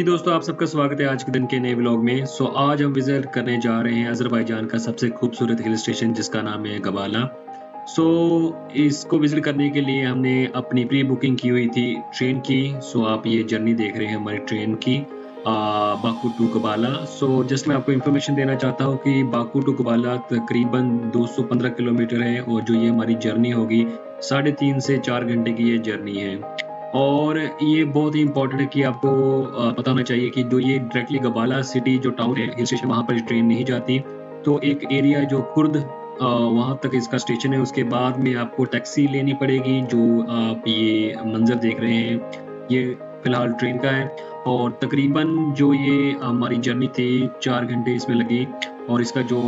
जी दोस्तों, आप सबका स्वागत है आज के दिन के नए व्लॉग में। आज हम विज़िट करने जा रहे हैं अज़रबैजान का सबसे खूबसूरत हिल स्टेशन जिसका नाम है गबाला। इसको विज़िट करने के लिए हमने अपनी प्री बुकिंग की हुई थी ट्रेन की। आप ये जर्नी देख रहे हैं हमारी ट्रेन की बाकू टू गबाला। जस्ट मैं आपको इन्फॉर्मेशन देना चाहता हूँ कि बाकू टू गबाला तकरीबन 215 किलोमीटर है और जो ये हमारी जर्नी होगी 3.5 से 4 घंटे की ये जर्नी है। और ये बहुत ही इम्पोर्टेंट है कि आपको पता होना चाहिए कि जो ये डायरेक्टली गबाला सिटी जो टाउन है, हिल स्टेशन, वहाँ पर ट्रेन नहीं जाती। तो एक एरिया जो कुर्द वहाँ तक इसका स्टेशन है, उसके बाद में आपको टैक्सी लेनी पड़ेगी। जो आप ये मंज़र देख रहे हैं, ये फ़िलहाल ट्रेन का है और तकरीबन जो ये हमारी जर्नी थी 4 घंटे इसमें लगी और इसका जो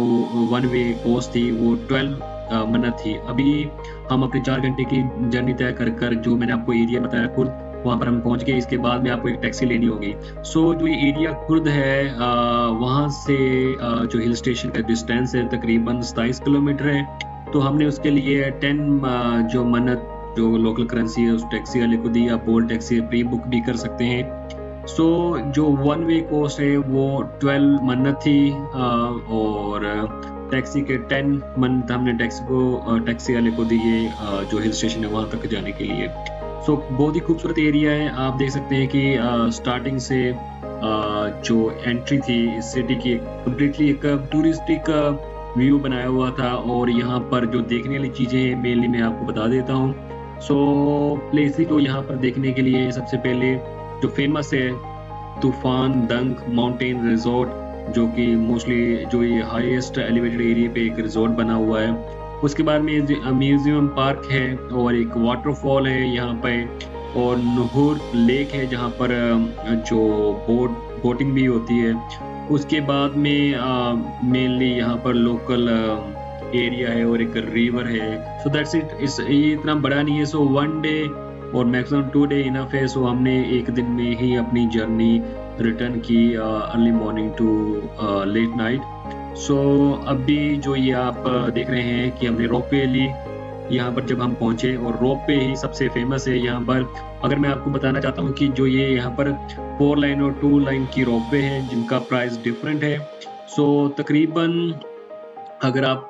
वन वे कॉस्ट थी वो 12 मिनट थी। अभी हम अपने 4 घंटे की जर्नी तय कर जो मैंने आपको एरिया बताया कुर्द, वहाँ पर हम पहुँच गए। इसके बाद में आपको एक टैक्सी लेनी होगी। जो ये एरिया कुर्द है वहाँ से जो हिल स्टेशन का डिस्टेंस है तकरीबन 27 किलोमीटर है। तो हमने उसके लिए 10 जो मन्नत जो लोकल करेंसी है उस टैक्सी वाले को दी। आप बोल्ड टैक्सी प्री बुक भी कर सकते हैं। जो वन वे कॉस्ट है वो 12 मन्नत थी और टैक्सी के 10 मंथ हमने टैक्सी वाले को दिए जो हिल स्टेशन है वहाँ तक जाने के लिए। बहुत ही खूबसूरत एरिया है। आप देख सकते हैं कि स्टार्टिंग से जो एंट्री थी इस सिटी की कम्प्लीटली एक टूरिस्टिक व्यू बनाया हुआ था और यहाँ पर जो देखने वाली चीज़ें मेनली मैं आपको बता देता हूँ। प्लेसेस तो यहाँ पर देखने के लिए सबसे पहले जो फेमस है तूफान दंग माउंटेन रिजॉर्ट, जो कि मोस्टली जो ये हाईएस्ट एलिवेटेड एरिया पे एक रिजॉर्ट बना हुआ है। उसके बाद में म्यूजियम पार्क है और एक वाटरफॉल है यहाँ पे और नूर लेक है जहाँ पर जो बोटिंग भी होती है। उसके बाद में मेनली यहाँ पर लोकल एरिया है और एक रिवर है। That's it. ये इतना बड़ा नहीं है। वन डे और मैक्सिमम 2 डे इनफ है। हमने एक दिन में ही अपनी जर्नी रिटर्न की early morning to late night. अभी जो ये आप देख रहे हैं कि हमने रोपवे ली यहाँ पर जब हम पहुँचे और रोपवे ही सबसे फेमस है यहाँ पर। अगर मैं आपको बताना चाहता हूँ कि जो ये यहाँ पर 4 लाइन और 2 लाइन की रोपवे है जिनका प्राइस डिफरेंट है। तकरीबन अगर आप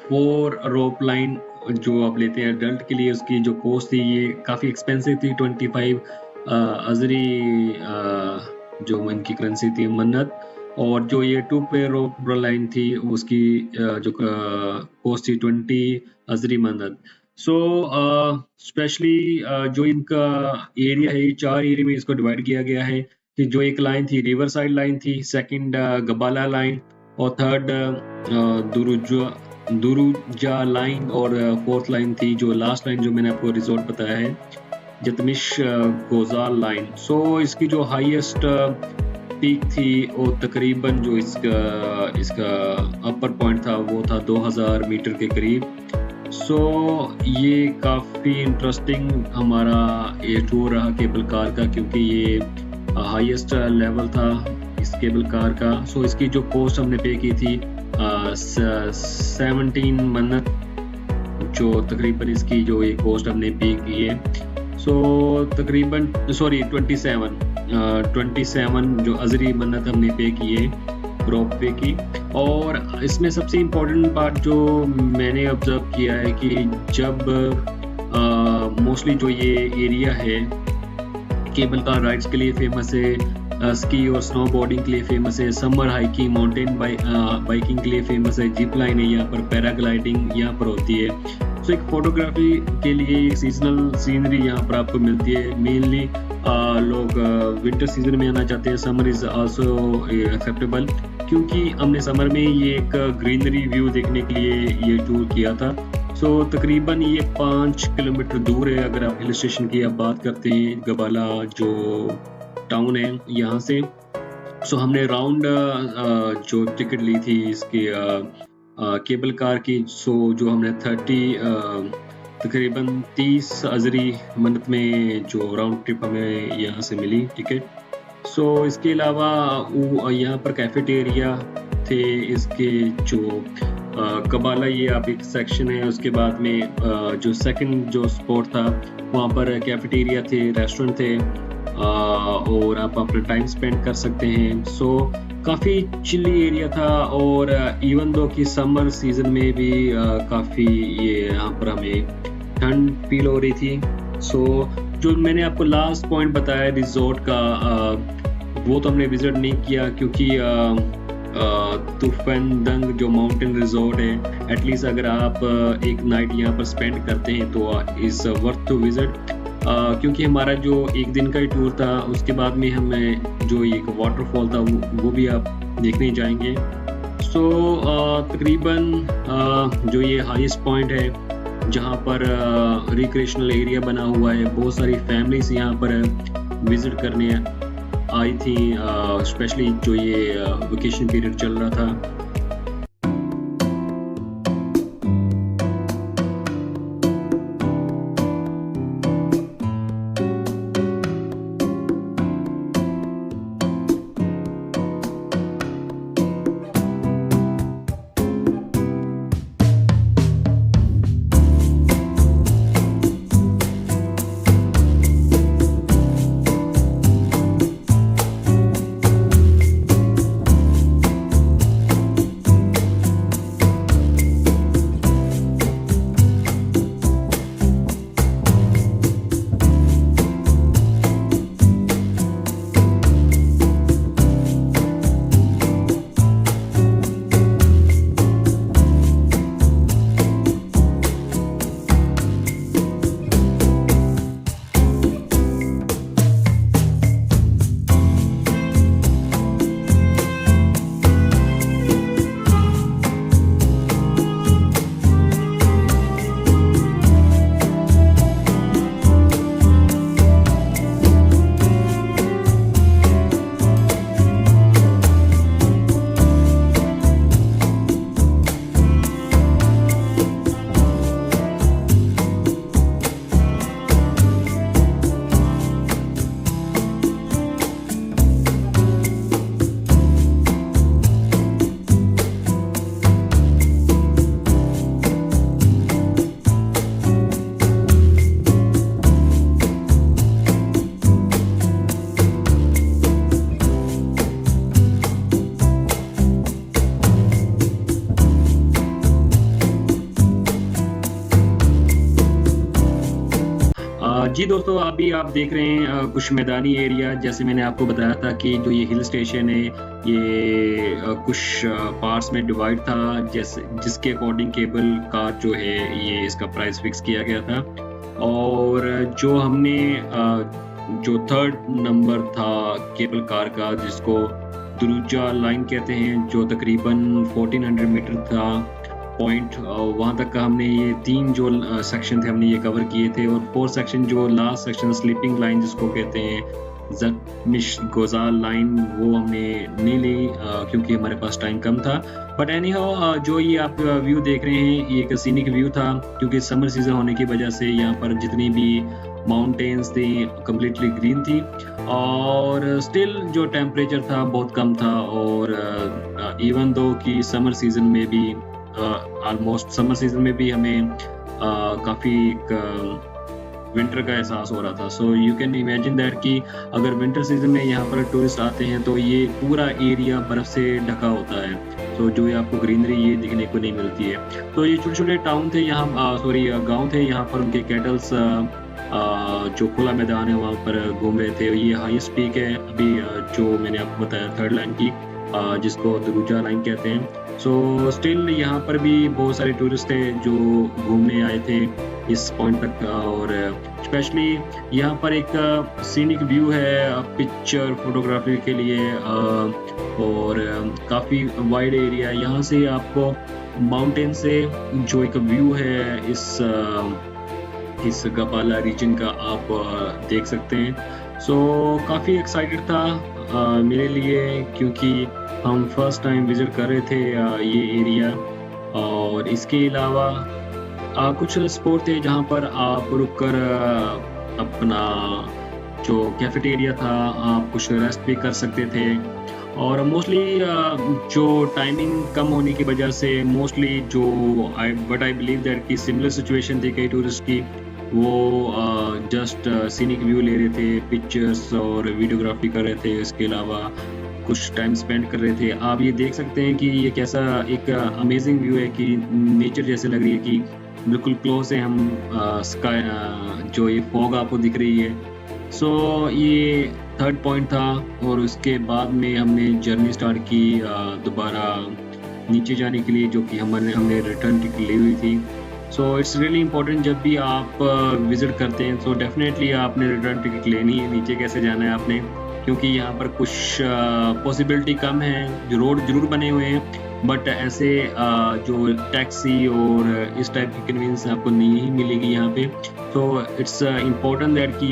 4 रोप लाइन जो आप लेते हैं अडल्ट के लिए उसकी जो कॉस्ट थी ये काफ़ी एक्सपेंसिव थी। 25 अजरी जो इनकी करेंसी थी मन्नत। और जो ये 2 पे रोप लाइन थी उसकी जो कॉस्ट थी 20 अजरी मन्नत। स्पेशली जो इनका एरिया है 4 एरिया में इसको डिवाइड किया गया है कि जो एक लाइन थी रिवर साइड लाइन थी, सेकंड गबाला लाइन और थर्ड दुरुजा लाइन और 4th लाइन थी जो लास्ट लाइन जो मैंने आपको रिजॉर्ट बताया है जतमिश गोजाल लाइन। इसकी जो हाईएस्ट पीक थी वो तकरीबन जो इसका अपर पॉइंट था वो था 2000 मीटर के करीब। ये काफ़ी इंटरेस्टिंग हमारा ये टूर रहा केबल कार का क्योंकि ये हाईएस्ट लेवल था इस केबल कार का। इसकी जो कॉस्ट हमने पे की थी 17 मन्नत, जो तकरीबन इसकी जो ये कॉस्ट हमने पे की है तकरीबन 27 जो अजरी मन्नत हमने पे की है रोप वे की। और इसमें सबसे इम्पोर्टेंट पार्ट जो मैंने ऑब्जर्व किया है कि जब मोस्टली जो ये एरिया है केबल कार राइड्स के लिए फेमस है, स्की और स्नो बोर्डिंग के लिए फेमस है, समर हाइकिंग माउंटेन बाइकिंग के लिए फेमस है, जिप लाइन है यहाँ पर, पैराग्लाइडिंग यहाँ पर होती है। एक फोटोग्राफी के लिए एक सीजनल सीनरी यहाँ पर आपको मिलती है। मेनली लोग विंटर सीजन में आना चाहते हैं। समर इज़ आल्सो एक्सेप्टेबल क्योंकि हमने समर में ये एक ग्रीनरी व्यू देखने के लिए ये टूर किया था। तकरीबन ये 5 किलोमीटर दूर है अगर आप हिल स्टेशन की आप बात करते हैं गबाला जो टाउन है यहाँ से। हमने राउंड जो टिकट ली थी इसकी केबल कार की जो हमने तकरीबन 30 अजरी मन्नत में जो राउंड ट्रिप हमें यहाँ से मिली टिकट। इसके अलावा यहाँ पर कैफेटेरिया थे इसके जो गबाला ये आप एक सेक्शन है। उसके बाद में जो सेकंड जो स्पॉट था वहाँ पर कैफेटेरिया थे, रेस्टोरेंट थे और आप अपना टाइम स्पेंड कर सकते हैं। सो काफ़ी चिल्ली एरिया था और इवन दो कि समर सीज़न में भी काफ़ी ये यहाँ पर हमें ठंड फ़ील हो रही थी। सो जो मैंने आपको लास्ट पॉइंट बताया रिज़ॉर्ट का, वो तो हमने विज़िट नहीं किया क्योंकि तुफनदंग जो माउंटेन रिज़ॉर्ट है, एटलीस्ट अगर आप एक नाइट यहाँ पर स्पेंड करते हैं तो इज़ वर्थ टू विज़िट। क्योंकि हमारा जो एक दिन का ही टूर था, उसके बाद में हमें जो एक वाटरफॉल था वो भी आप देखने जाएंगे। सो तकरीबन जो ये हाईएस्ट पॉइंट है जहाँ पर रिक्रिएशनल एरिया बना हुआ है, बहुत सारी फैमिलीज यहाँ पर विजिट करने आई थी, स्पेशली जो ये वेकेशन पीरियड चल रहा था। जी दोस्तों, अभी आप देख रहे हैं कुछ मैदानी एरिया। जैसे मैंने आपको बताया था कि जो ये हिल स्टेशन है ये कुछ पार्ट्स में डिवाइड था, जैसे जिसके अकॉर्डिंग केबल कार जो है ये इसका प्राइस फिक्स किया गया था। और जो हमने जो थर्ड नंबर था केबल कार का, जिसको दुरुजा लाइन कहते हैं, जो तकरीबन 1400 मीटर था पॉइंट, वहाँ तक का हमने ये 3 जो सेक्शन थे हमने ये कवर किए थे। और 4 सेक्शन जो लास्ट सेक्शन स्लीपिंग लाइन जिसको कहते हैं, ज़टमिश गोज़ाल लाइन, वो हमने नहीं ली क्योंकि हमारे पास टाइम कम था। बट एनी हाउ जो ये आप व्यू देख रहे हैं ये एक सीनिक व्यू था, क्योंकि समर सीज़न होने की वजह से यहाँ पर जितनी भी माउंटेन्स थी कम्प्लीटली ग्रीन थी। और स्टिल जो टेम्परेचर था बहुत कम था। और इवन दो कि समर सीज़न में भी ऑलमोस्ट समर सीजन में भी हमें काफ़ी विंटर का एहसास हो रहा था। So you can imagine that कि अगर विंटर सीजन में यहाँ पर टूरिस्ट आते हैं तो ये पूरा एरिया बर्फ़ से ढका होता है। तो जो ये आपको ग्रीनरी ये दिखने को नहीं मिलती है। तो ये छोटे छोटे टाउन थे यहाँ, गांव थे यहाँ पर, उनके कैटल्स जो खुला मैदान है वहाँ पर घूम रहे थे। ये हाईएस्ट पीक है अभी जो मैंने आपको बताया थर्ड लाइन की, जिसको दुरुजा लाइन कहते हैं। सो स्टिल यहाँ पर भी बहुत सारे टूरिस्ट थे जो घूमने आए थे इस पॉइंट तक। और स्पेशली यहाँ पर एक सीनिक व्यू है पिक्चर फोटोग्राफी के लिए, और काफ़ी वाइड एरिया। यहाँ से आपको माउंटेन से जो एक व्यू है इस गबाला रीजन का आप देख सकते हैं। सो काफ़ी एक्साइटेड था मेरे लिए, क्योंकि हम फर्स्ट टाइम विज़िट कर रहे थे ये एरिया। और इसके अलावा कुछ स्पॉट थे जहाँ पर आप रुककर अपना जो कैफेटेरिया था आप कुछ रेस्ट भी कर सकते थे। और मोस्टली जो टाइमिंग कम होने की वजह से मोस्टली जो बट आई बिलीव दैट कि सिमिलर सिचुएशन थी कई टूरिस्ट की, वो जस्ट सीनिक व्यू ले रहे थे, पिक्चर्स और वीडियोग्राफी कर रहे थे, इसके अलावा कुछ टाइम स्पेंड कर रहे थे। आप ये देख सकते हैं कि ये कैसा एक अमेजिंग व्यू है कि नेचर जैसे लग रही है कि बिल्कुल क्लोज है हम स्काई जो ये फॉग आपको दिख रही है। सो ये थर्ड पॉइंट था और उसके बाद में हमने जर्नी स्टार्ट की दोबारा नीचे जाने के लिए, जो कि हमने रिटर्न टिकट ली हुई थी। सो इट्स रियली इंपॉर्टेंट जब भी आप विज़िट करते हैं तो डेफिनेटली आपने रिटर्न टिकट लेनी है। नीचे कैसे जाना है आपने, क्योंकि यहाँ पर कुछ पॉसिबिलिटी कम है, जो रोड ज़रूर बने हुए हैं बट ऐसे जो टैक्सी और इस टाइप की कन्वीनियंस आपको नहीं मिलेगी यहाँ पे। तो इट्स इम्पोर्टेंट दैट कि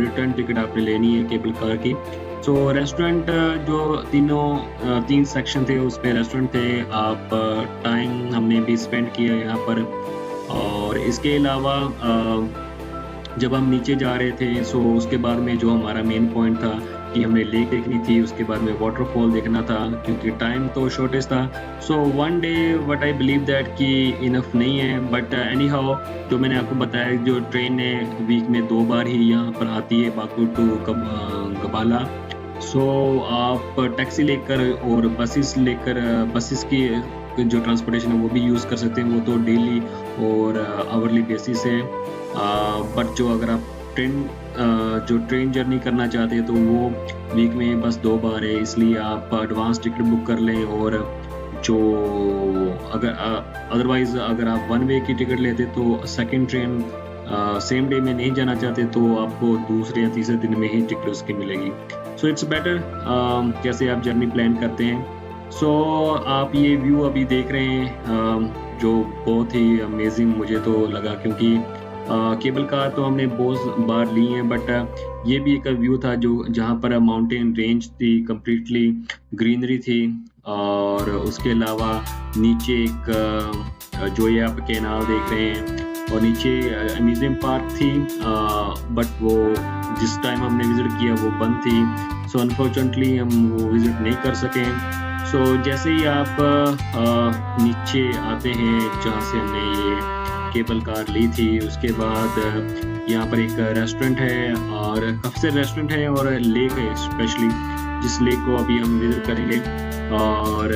रिटर्न टिकट आपने लेनी है केबल कार की। सो रेस्टोरेंट जो तीन सेक्शन थे उसमें रेस्टोरेंट थे। आप टाइम हमने भी स्पेंड किया यहाँ पर। और इसके अलावा जब हम नीचे जा रहे थे सो उसके बाद में जो हमारा मेन पॉइंट था कि हमने लेक देखनी थी, उसके बाद में वाटरफॉल देखना था, क्योंकि टाइम तो शॉर्टेज था। So one day what I believe that कि इनफ नहीं है, बट एनी हाउ जो मैंने आपको बताया, जो ट्रेन है वीक में 2 बार ही यहाँ पर आती है, बाकू टू गबाला। सो आप टैक्सी लेकर और बसेस की जो ट्रांसपोर्टेशन है वो भी यूज़ कर सकते हैं, वो तो डेली और आवरली बेसिस है। बट जो अगर आप ट्रेन जर्नी करना चाहते हैं तो वो वीक में बस 2 बार है, इसलिए आप एडवांस टिकट बुक कर लें। और जो अगर अदरवाइज़ अगर आप वन वे की टिकट लेते तो सेकंड ट्रेन सेम डे में नहीं जाना चाहते तो आपको दूसरे या तीसरे दिन में ही टिकट उसकी मिलेगी। सो इट्स बेटर कैसे आप जर्नी प्लान करते हैं। सो आप ये व्यू अभी देख रहे हैं जो बहुत ही अमेजिंग मुझे तो लगा, क्योंकि केबल कार तो हमने बहुत बार ली हैं बट ये भी एक व्यू था जो जहाँ पर माउंटेन रेंज थी, कम्प्लीटली ग्रीनरी थी। और उसके अलावा नीचे एक जो ये आप कैनाल देख रहे हैं, और नीचे अम्यूज़मेंट पार्क थी बट वो जिस टाइम हमने विज़िट किया वो बंद थी। सो अनफॉर्चुनेटली हम वो विज़िट नहीं कर सके। सो जैसे ही आप नीचे आते हैं जहाँ से हमने ये केबल कार ली थी, उसके बाद यहाँ पर एक रेस्टोरेंट है और काफ़ी सारे रेस्टोरेंट है और लेक है, स्पेशली जिस लेक को अभी हम विजिट करेंगे। और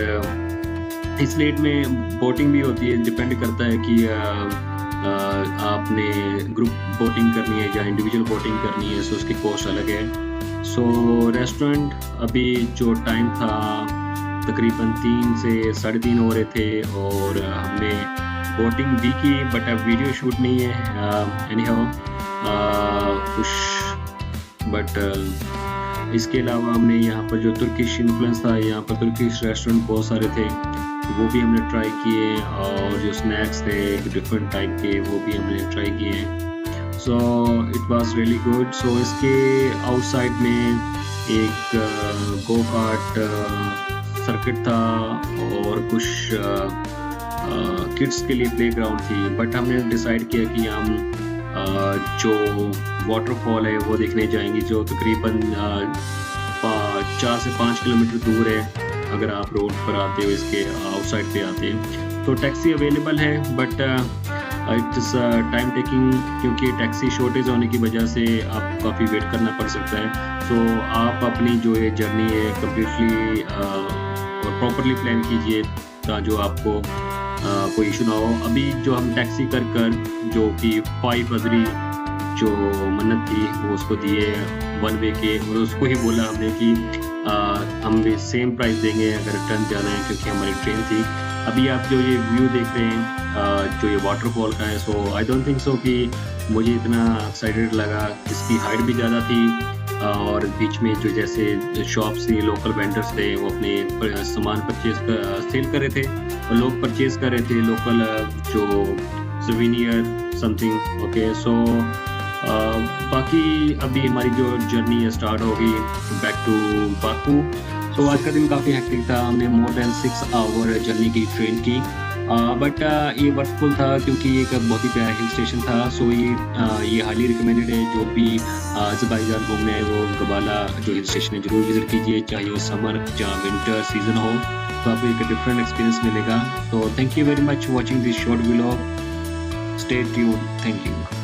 इस लेक में बोटिंग भी होती है, डिपेंड करता है कि आपने ग्रुप बोटिंग करनी है या इंडिविजुअल बोटिंग करनी है, सो उसकी कॉस्ट अलग है। सो रेस्टोरेंट अभी जो टाइम था तकरीबन 3 से 3:30 हो रहे थे और हमने बोटिंग भी की बट अब वीडियो शूट नहीं है एनी हाउ कुछ। बट इसके अलावा हमने यहाँ पर जो तुर्किश इन्फ्लुएंस था, यहाँ पर तुर्किश रेस्टोरेंट बहुत सारे थे, वो भी हमने ट्राई किए। और जो स्नैक्स थे डिफरेंट टाइप के वो भी हमने ट्राई किए। So it was really good. So इसके आउटसाइड में एक गो कार्ट सर्किट था और कुछ किड्स के लिए प्लेग्राउंड थी, बट हमने डिसाइड किया कि हम जो वाटरफॉल है वो देखने जाएंगे, जो तकरीबन 4 से 5 किलोमीटर दूर है अगर आप रोड पर आते हो, इसके आउटसाइड पे आते हैं। तो टैक्सी अवेलेबल है बट इट्स टाइम टेकिंग, क्योंकि टैक्सी शॉर्टेज होने की वजह से आपको काफ़ी वेट करना पड़ सकता है। तो आप अपनी जो ये जर्नी है कम्प्लीटली और प्रॉपरली प्लान कीजिए जो आपको कोई इशू ना हो। अभी जो हम टैक्सी कर जो कि 5 अजरी जो मन्नत थी वो उसको दिए वन वे के, और उसको ही बोला हमने कि हम भी सेम प्राइस देंगे अगर रिटर्न जाना है, क्योंकि हमारी ट्रेन थी। अभी आप जो ये व्यू देख रहे हैं जो ये वाटरफॉल का है, सो आई डोंट थिंक सो कि मुझे इतना एक्साइटेड लगा। इसकी हाइट भी ज़्यादा थी और बीच में जो जैसे शॉप्स थी, लोकल वेंडर्स थे, वो अपने सामान सेल कर रहे थे और लोग परचेज कर रहे थे लोकल जो सुवेनियर समथिंग। ओके, सो बाकी अभी हमारी जो जर्नी है स्टार्ट होगी बैक टू बाकू। सो आज का दिन काफ़ी हेक्टिक था, हमने मोर देन 6 आवर जर्नी की ट्रेन की, बट ये वर्थफुल था क्योंकि ये एक बहुत ही प्यारा हिल स्टेशन था। सो ये हाईली रिकमेंडेड है, जो भी अज़रबैजान घूमने है वो गबाला जो हिल स्टेशन है ज़रूर विजिट कीजिए, चाहे वो समर या विंटर सीजन हो, तो आपको एक डिफरेंट एक्सपीरियंस मिलेगा। तो thank you very much watching this short vlog, stay tuned, thank you.